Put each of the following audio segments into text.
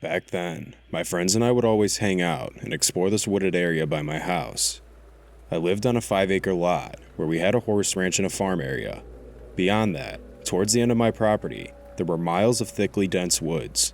Back then, my friends and I would always hang out and explore this wooded area by my house. I lived on a 5-acre lot where we had a horse ranch and a farm area. Beyond that, towards the end of my property, there were miles of thickly dense woods.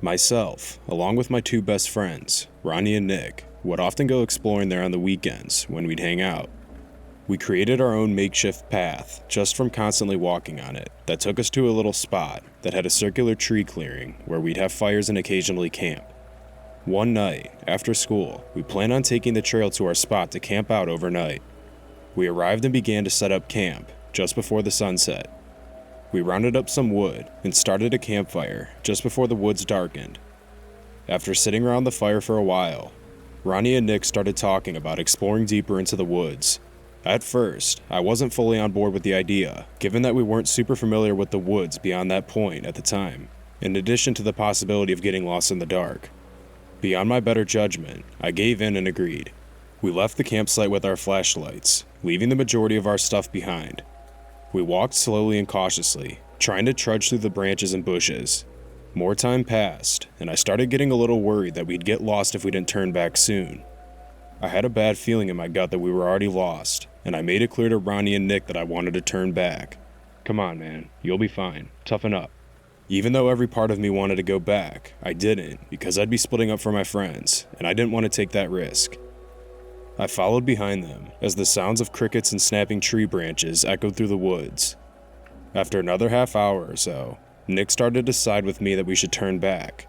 Myself, along with my two best friends, Ronnie and Nick, would often go exploring there on the weekends when we'd hang out. We created our own makeshift path just from constantly walking on it that took us to a little spot that had a circular tree clearing where we'd have fires and occasionally camp. One night, after school, we planned on taking the trail to our spot to camp out overnight. We arrived and began to set up camp just before the sunset. We rounded up some wood and started a campfire just before the woods darkened. After sitting around the fire for a while, Ronnie and Nick started talking about exploring deeper into the woods. At first, I wasn't fully on board with the idea, given that we weren't super familiar with the woods beyond that point at the time, in addition to the possibility of getting lost in the dark. Beyond my better judgment, I gave in and agreed. We left the campsite with our flashlights, leaving the majority of our stuff behind. We walked slowly and cautiously, trying to trudge through the branches and bushes. More time passed, and I started getting a little worried that we'd get lost if we didn't turn back soon. I had a bad feeling in my gut that we were already lost, and I made it clear to Ronnie and Nick that I wanted to turn back. "Come on, man, you'll be fine. Toughen up." Even though every part of me wanted to go back, I didn't, because I'd be splitting up from my friends, and I didn't want to take that risk. I followed behind them as the sounds of crickets and snapping tree branches echoed through the woods. After another half hour or so, Nick started to side with me that we should turn back.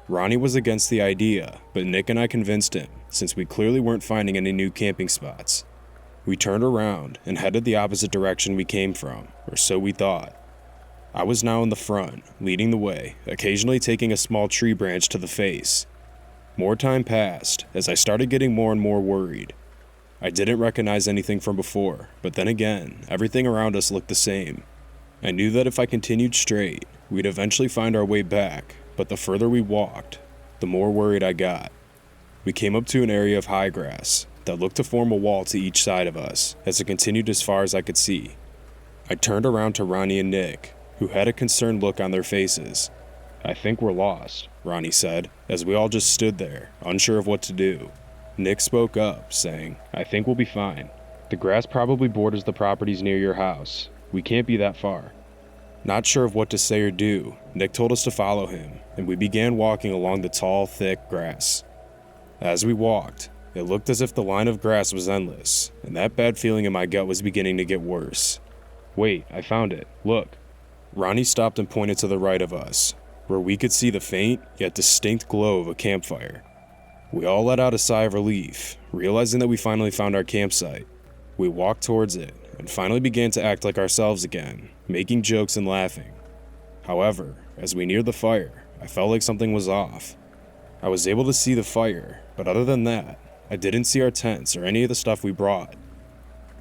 Ronnie was against the idea, but Nick and I convinced him, since we clearly weren't finding any new camping spots. We turned around and headed the opposite direction we came from, or so we thought. I was now in the front, leading the way, occasionally taking a small tree branch to the face. More time passed as I started getting more and more worried. I didn't recognize anything from before, but then again, everything around us looked the same. I knew that if I continued straight, we'd eventually find our way back, but the further we walked, the more worried I got. We came up to an area of high grass that looked to form a wall to each side of us as it continued as far as I could see. I turned around to Ronnie and Nick, who had a concerned look on their faces. "I think we're lost," Ronnie said, as we all just stood there, unsure of what to do. Nick spoke up, saying, "I think we'll be fine. The grass probably borders the properties near your house. We can't be that far." Not sure of what to say or do, Nick told us to follow him, and we began walking along the tall, thick grass. As we walked, it looked as if the line of grass was endless, and that bad feeling in my gut was beginning to get worse. "Wait, I found it. Look." Ronnie stopped and pointed to the right of us, where we could see the faint, yet distinct glow of a campfire. We all let out a sigh of relief, realizing that we finally found our campsite. We walked towards it, and finally began to act like ourselves again, making jokes and laughing. However, as we neared the fire, I felt like something was off. I was able to see the fire, but other than that, I didn't see our tents or any of the stuff we brought.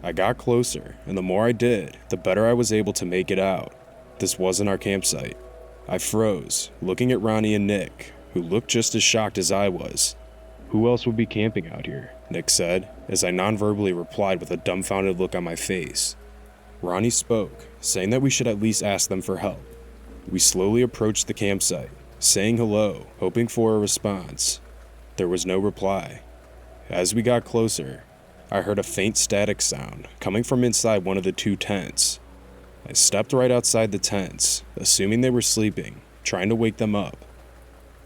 I got closer, and the more I did, the better I was able to make it out. This wasn't our campsite. I froze, looking at Ronnie and Nick, who looked just as shocked as I was. "Who else would be camping out here?" Nick said, as I non-verbally replied with a dumbfounded look on my face. Ronnie spoke, saying that we should at least ask them for help. We slowly approached the campsite, saying hello, hoping for a response. There was no reply. As we got closer, I heard a faint static sound coming from inside one of the two tents. I stepped right outside the tents, assuming they were sleeping, trying to wake them up.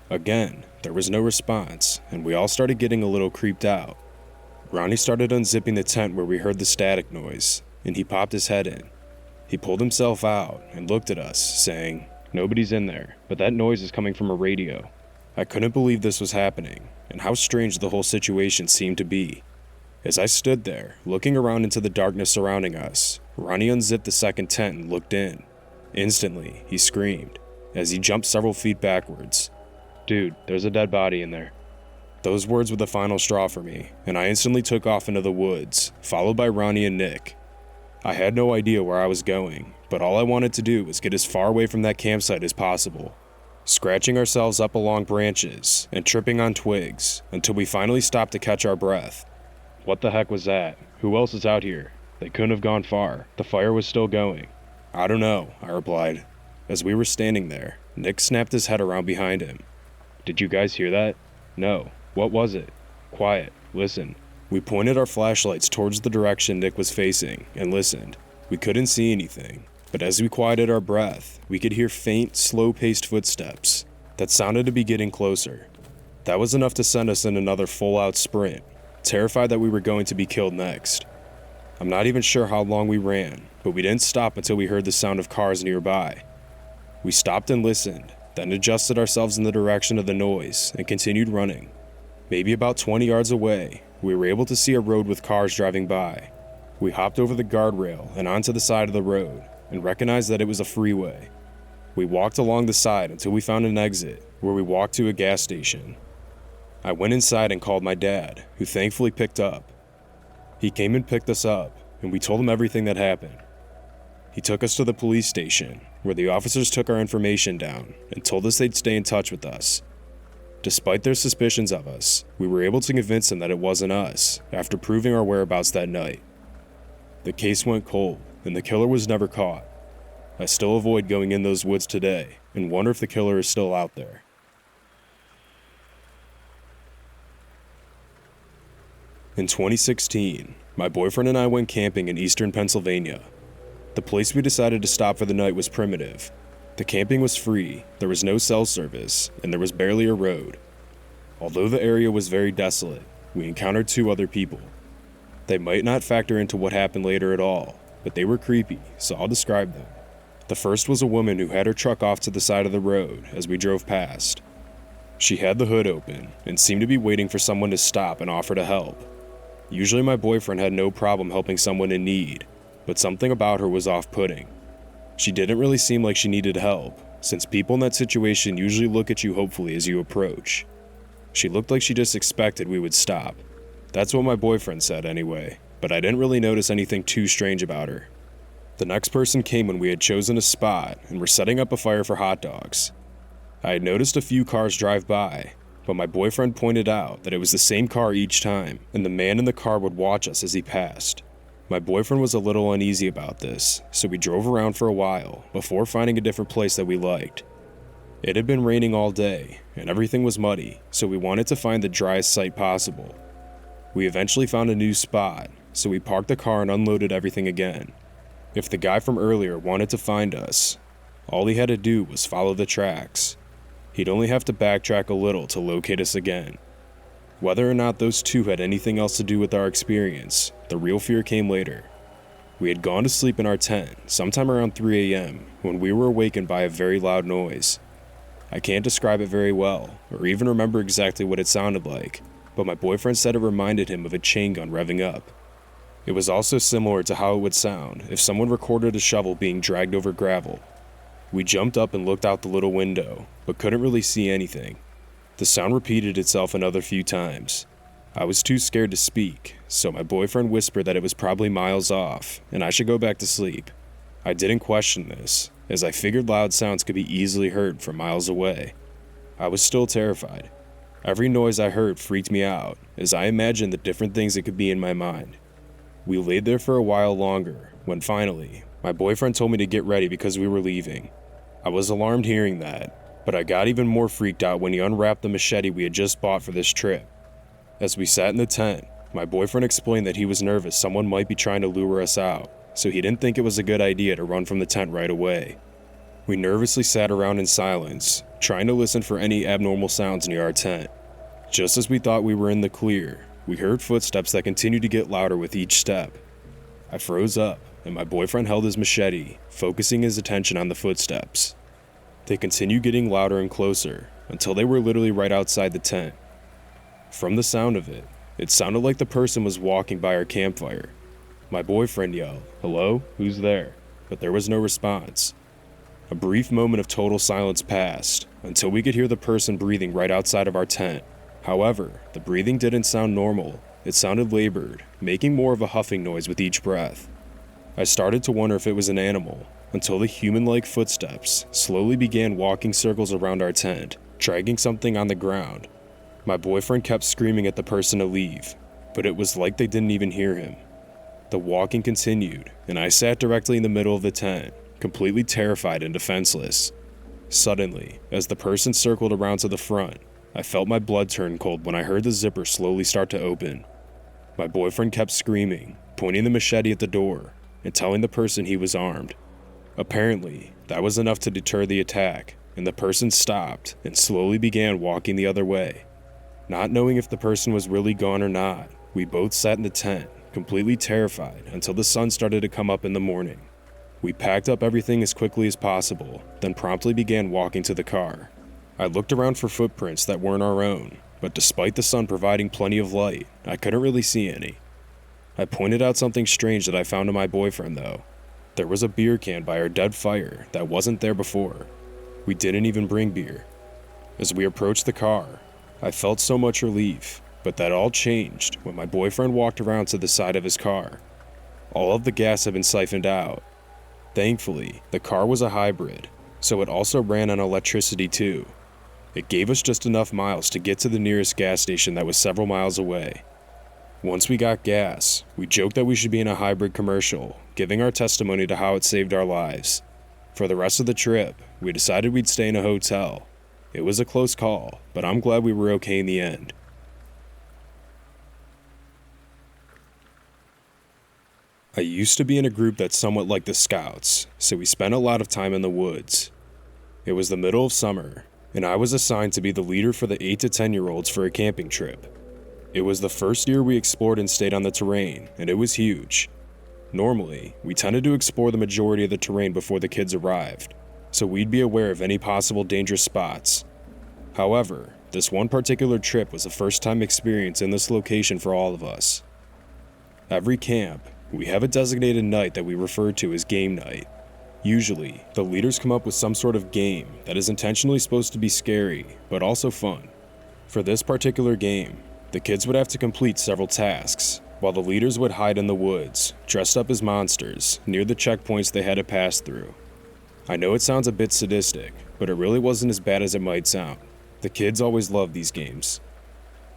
Again, there was no response, and we all started getting a little creeped out. Ronnie started unzipping the tent where we heard the static noise, and he popped his head in. He pulled himself out and looked at us, saying, "Nobody's in there, but that noise is coming from a radio." I couldn't believe this was happening, and how strange the whole situation seemed to be. As I stood there, looking around into the darkness surrounding us, Ronnie unzipped the second tent and looked in. Instantly, he screamed, as he jumped several feet backwards. "Dude, there's a dead body in there." Those words were the final straw for me, and I instantly took off into the woods, followed by Ronnie and Nick. I had no idea where I was going, but all I wanted to do was get as far away from that campsite as possible. Scratching ourselves up along branches and tripping on twigs until we finally stopped to catch our breath. "What the heck was that? Who else is out here? They couldn't have gone far. The fire was still going." "I don't know," I replied. As we were standing there, Nick snapped his head around behind him. Did you guys hear that? No. What was it? Quiet. Listen. We pointed our flashlights towards the direction Nick was facing and listened. We couldn't see anything, but as we quieted our breath, we could hear faint, slow-paced footsteps that sounded to be getting closer. That was enough to send us in another full-out sprint, terrified that we were going to be killed next. I'm not even sure how long we ran, but we didn't stop until we heard the sound of cars nearby. We stopped and listened, then adjusted ourselves in the direction of the noise and continued running. Maybe about 20 yards away, we were able to see a road with cars driving by. We hopped over the guardrail and onto the side of the road and recognized that it was a freeway. We walked along the side until we found an exit where we walked to a gas station. I went inside and called my dad, who thankfully picked up. He came and picked us up, and we told him everything that happened. He took us to the police station, where the officers took our information down and told us they'd stay in touch with us. Despite their suspicions of us, we were able to convince them that it wasn't us after proving our whereabouts that night. The case went cold, and the killer was never caught. I still avoid going in those woods today and wonder if the killer is still out there. In 2016, my boyfriend and I went camping in eastern Pennsylvania. The place we decided to stop for the night was primitive. The camping was free, there was no cell service, and there was barely a road. Although the area was very desolate, we encountered 2 other people. They might not factor into what happened later at all, but they were creepy, so I'll describe them. The first was a woman who had her truck off to the side of the road as we drove past. She had the hood open and seemed to be waiting for someone to stop and offer to help. Usually my boyfriend had no problem helping someone in need, but something about her was off-putting. She didn't really seem like she needed help, since people in that situation usually look at you hopefully as you approach. She looked like she just expected we would stop. That's what my boyfriend said anyway, but I didn't really notice anything too strange about her. The next person came when we had chosen a spot and were setting up a fire for hot dogs. I had noticed a few cars drive by, but my boyfriend pointed out that it was the same car each time, and the man in the car would watch us as he passed. My boyfriend was a little uneasy about this, so we drove around for a while before finding a different place that we liked. It had been raining all day, and everything was muddy, so we wanted to find the driest site possible. We eventually found a new spot, so we parked the car and unloaded everything again. If the guy from earlier wanted to find us, all he had to do was follow the tracks. He'd only have to backtrack a little to locate us again. Whether or not those 2 had anything else to do with our experience, the real fear came later. We had gone to sleep in our tent sometime around 3 a.m. when we were awakened by a very loud noise. I can't describe it very well, or even remember exactly what it sounded like, but my boyfriend said it reminded him of a chain gun revving up. It was also similar to how it would sound if someone recorded a shovel being dragged over gravel. We jumped up and looked out the little window, but couldn't really see anything. The sound repeated itself another few times. I was too scared to speak, so my boyfriend whispered that it was probably miles off, and I should go back to sleep. I didn't question this, as I figured loud sounds could be easily heard from miles away. I was still terrified. Every noise I heard freaked me out, as I imagined the different things it could be in my mind. We laid there for a while longer, when finally, my boyfriend told me to get ready because we were leaving. I was alarmed hearing that, but I got even more freaked out when he unwrapped the machete we had just bought for this trip. As we sat in the tent, my boyfriend explained that he was nervous someone might be trying to lure us out, so he didn't think it was a good idea to run from the tent right away. We nervously sat around in silence, trying to listen for any abnormal sounds near our tent. Just as we thought we were in the clear, we heard footsteps that continued to get louder with each step. I froze up, and my boyfriend held his machete, focusing his attention on the footsteps. They continued getting louder and closer, until they were literally right outside the tent. From the sound of it, it sounded like the person was walking by our campfire. My boyfriend yelled, "Hello? Who's there?" But there was no response. A brief moment of total silence passed, until we could hear the person breathing right outside of our tent. However, the breathing didn't sound normal. It sounded labored, making more of a huffing noise with each breath. I started to wonder if it was an animal, until the human-like footsteps slowly began walking circles around our tent, dragging something on the ground. My boyfriend kept screaming at the person to leave, but it was like they didn't even hear him. The walking continued, and I sat directly in the middle of the tent, completely terrified and defenseless. Suddenly, as the person circled around to the front, I felt my blood turn cold when I heard the zipper slowly start to open. My boyfriend kept screaming, pointing the machete at the door, and telling the person he was armed. Apparently, that was enough to deter the attack, and the person stopped and slowly began walking the other way. Not knowing if the person was really gone or not, we both sat in the tent, completely terrified, until the sun started to come up in the morning. We packed up everything as quickly as possible, then promptly began walking to the car. I looked around for footprints that weren't our own, but despite the sun providing plenty of light, I couldn't really see any. I pointed out something strange that I found to my boyfriend though. There was a beer can by our dead fire that wasn't there before. We didn't even bring beer. As we approached the car, I felt so much relief, but that all changed when my boyfriend walked around to the side of his car. All of the gas had been siphoned out. Thankfully, the car was a hybrid, so it also ran on electricity too. It gave us just enough miles to get to the nearest gas station that was several miles away. Once we got gas, we joked that we should be in a hybrid commercial, giving our testimony to how it saved our lives. For the rest of the trip, we decided we'd stay in a hotel. It was a close call, but I'm glad we were okay in the end. I used to be in a group that's somewhat like the Scouts, so we spent a lot of time in the woods. It was the middle of summer, and I was assigned to be the leader for the 8 to 10-year-olds for a camping trip. It was the first year we explored and stayed on the terrain, and it was huge. Normally, we tended to explore the majority of the terrain before the kids arrived, so we'd be aware of any possible dangerous spots. However, this one particular trip was a first-time experience in this location for all of us. Every camp, we have a designated night that we refer to as game night. Usually, the leaders come up with some sort of game that is intentionally supposed to be scary, but also fun. For this particular game, the kids would have to complete several tasks, while the leaders would hide in the woods, dressed up as monsters, near the checkpoints they had to pass through. I know it sounds a bit sadistic, but it really wasn't as bad as it might sound. The kids always loved these games.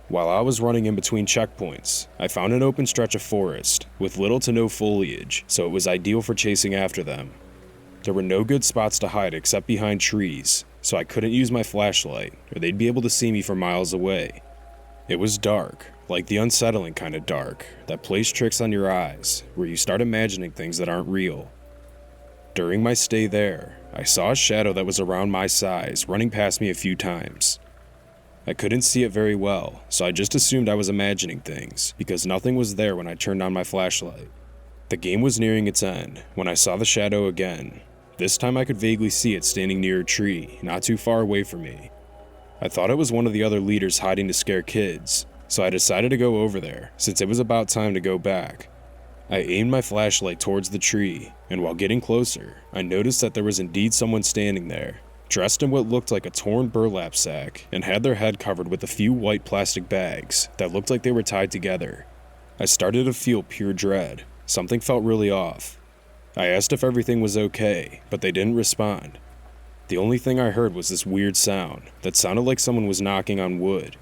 While I was running in between checkpoints, I found an open stretch of forest, with little to no foliage, so it was ideal for chasing after them. There were no good spots to hide except behind trees, so I couldn't use my flashlight, or they'd be able to see me from miles away. It was dark, like the unsettling kind of dark, that plays tricks on your eyes, where you start imagining things that aren't real. During my stay there, I saw a shadow that was around my size running past me a few times. I couldn't see it very well, so I just assumed I was imagining things, because nothing was there when I turned on my flashlight. The game was nearing its end when I saw the shadow again. This time I could vaguely see it standing near a tree, not too far away from me. I thought it was one of the other leaders hiding to scare kids, so I decided to go over there, since it was about time to go back. I aimed my flashlight towards the tree, and while getting closer, I noticed that there was indeed someone standing there, dressed in what looked like a torn burlap sack, and had their head covered with a few white plastic bags that looked like they were tied together. I started to feel pure dread. Something felt really off. I asked if everything was okay, but they didn't respond. The only thing I heard was this weird sound that sounded like someone was knocking on wood.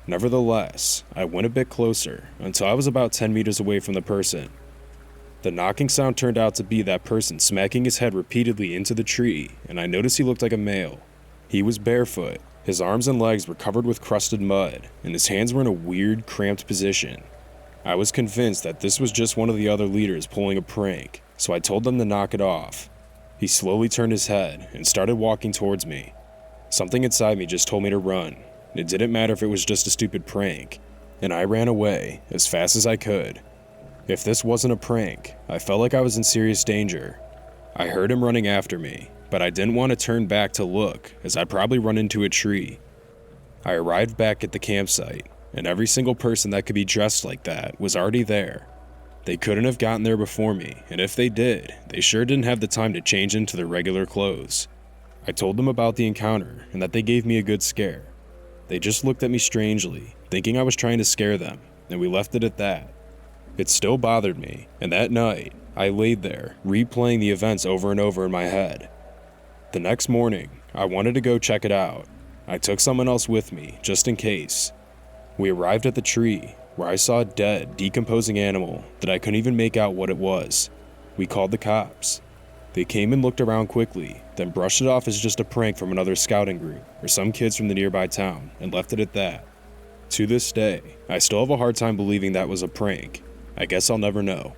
Nevertheless, I went a bit closer until I was about 10 meters away from the person. The knocking sound turned out to be that person smacking his head repeatedly into the tree, and I noticed he looked like a male. He was barefoot, his arms and legs were covered with crusted mud, and his hands were in a weird, cramped position. I was convinced that this was just one of the other leaders pulling a prank, so I told them to knock it off. He slowly turned his head and started walking towards me. Something inside me just told me to run. It didn't matter if it was just a stupid prank, and I ran away as fast as I could. If this wasn't a prank, I felt like I was in serious danger. I heard him running after me, but I didn't want to turn back to look, as I'd probably run into a tree. I arrived back at the campsite, and every single person that could be dressed like that was already there. They couldn't have gotten there before me, and if they did, they sure didn't have the time to change into their regular clothes. I told them about the encounter, and that they gave me a good scare. They just looked at me strangely, thinking I was trying to scare them, and we left it at that. It still bothered me, and that night, I laid there, replaying the events over and over in my head. The next morning, I wanted to go check it out. I took someone else with me, just in case. We arrived at the tree, where I saw a dead, decomposing animal that I couldn't even make out what it was. We called the cops. They came and looked around quickly, then brushed it off as just a prank from another scouting group or some kids from the nearby town and left it at that. To this day, I still have a hard time believing that was a prank. I guess I'll never know.